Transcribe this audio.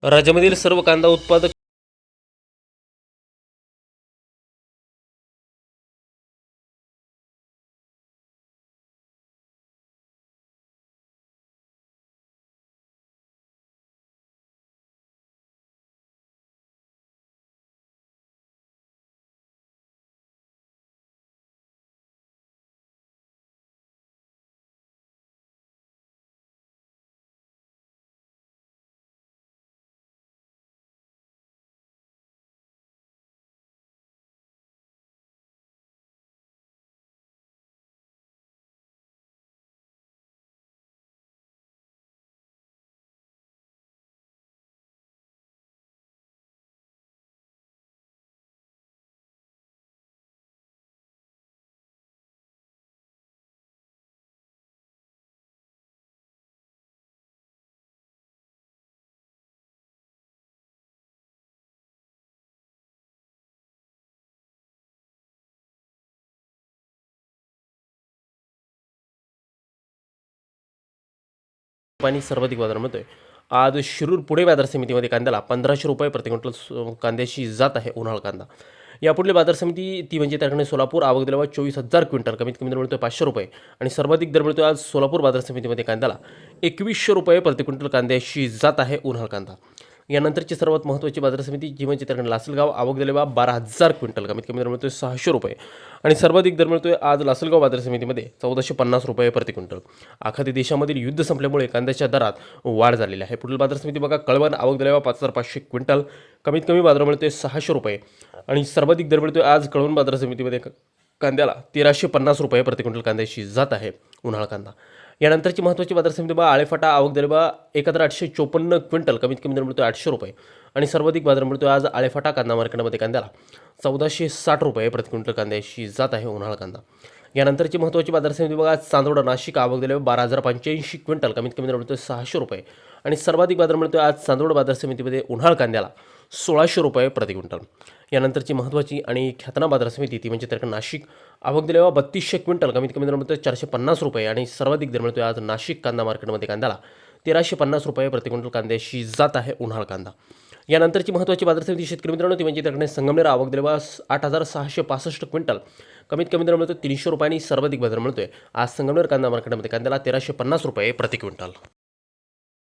राज्यामधील सर्व कांदा उत्पादक पाणी सर्वाधिक बाजार मिळतोय. आज शिरूर पुणे बाजार समितीमध्ये कांद्याला 1500 रुपये प्रति क्विंटल कांद्याची जात आहे उन्हाळ कांदा. यापुढील बाजार समिती ती म्हणजे त्या ठिकाणी सोलापूर आवक दिल्यावर 24,000 क्विंटल कमीत कमी दर मिळतोय 500 रुपये आणि सर्वाधिक दर मिळतोय आज सोलापूर बाजार समितीमध्ये कांद्याला 2100 रुपये प्रति क्विंटल कांद्याची जात आहे उन्हाळ कांदा. यानंतरची सर्वात महत्त्वाची बाजार समिती जी म्हणजे त्या ठिकाणी लासलगाव आवक दिल्यावर 12,000 क्विंटल कमीत कमी दर मिळतोय 600 रुपये आणि सर्वाधिक दर मिळतोय आज लासलगाव बाजार समितीमध्ये 1450 रुपये प्रति क्विंटल. आखाती देशामधील युद्ध संपल्यामुळे कांद्याच्या दरात वाढ झालेली आहे. पुढील बाजार समिती बघा, कळवण आवक दिल्यावर 5,500 क्विंटल कमीत कमी बाजार मिळतोय 600 रुपये आणि सर्वाधिक दर मिळतोय आज कळवण बाजार समितीमध्ये कांद्याला 1,350 रुपये प्रति क्विंटल कांद्याची जात आहे उन्हाळ कांदा. यानंतरची महत्त्वाची बाजार समिती बघा, आळेफाटा आवक दिल्यावर 1,854 क्विंटल कमीत कमी दर मिळतोय 800 रुपये आणि सर्वाधिक बाजार मिळतोय आज आळेफाटा कांदा मार्केटमध्ये कांद्याला 1,460 रुपये प्रति क्विंटल कांद्याची जात आहे उन्हाळ कांदा. यानंतरची महत्त्वाची बाजार समिती बघा, चांदोड नाशिक आवक दिल्यावर 12,085 क्विंटल कमीत कमी दर मिळतोय 600 रुपये आणि सर्वाधिक बाजार मिळतोय आज चांदोड बाजार समितीमध्ये उन्हाळ कांद्याला 1,600 रुपये प्रति क्विंटल. यानंतरची महत्त्वाची आणि ख्यातना बाजार समिती ती म्हणजे तर नाशिक आवक दिल्यावर 3,200 क्विंटल कमीत कमी दर मिळतोय 450 रुपये आणि सर्वाधिक दर मिळतोय आज नाशिक कांदा मार्केटमध्ये कांद्याला 1,350 रुपये प्रति क्विंटल कांद्याची जात आहे उन्हाळ कांदा. यानंतरची महत्त्वाची बाजार समिती शेतकरी मित्रांनो ती म्हणजे त्याकडे संगमनेर आवक दिल्यावर 8,665 क्विंटल कमीत कमी दर मिळतोय 300 रुपये आणि सर्वाधिक बाजार मिळतोय आज संगमनेर कांदा मार्केटमध्ये कांद्याला 1,350 रुपये प्रति क्विंटल.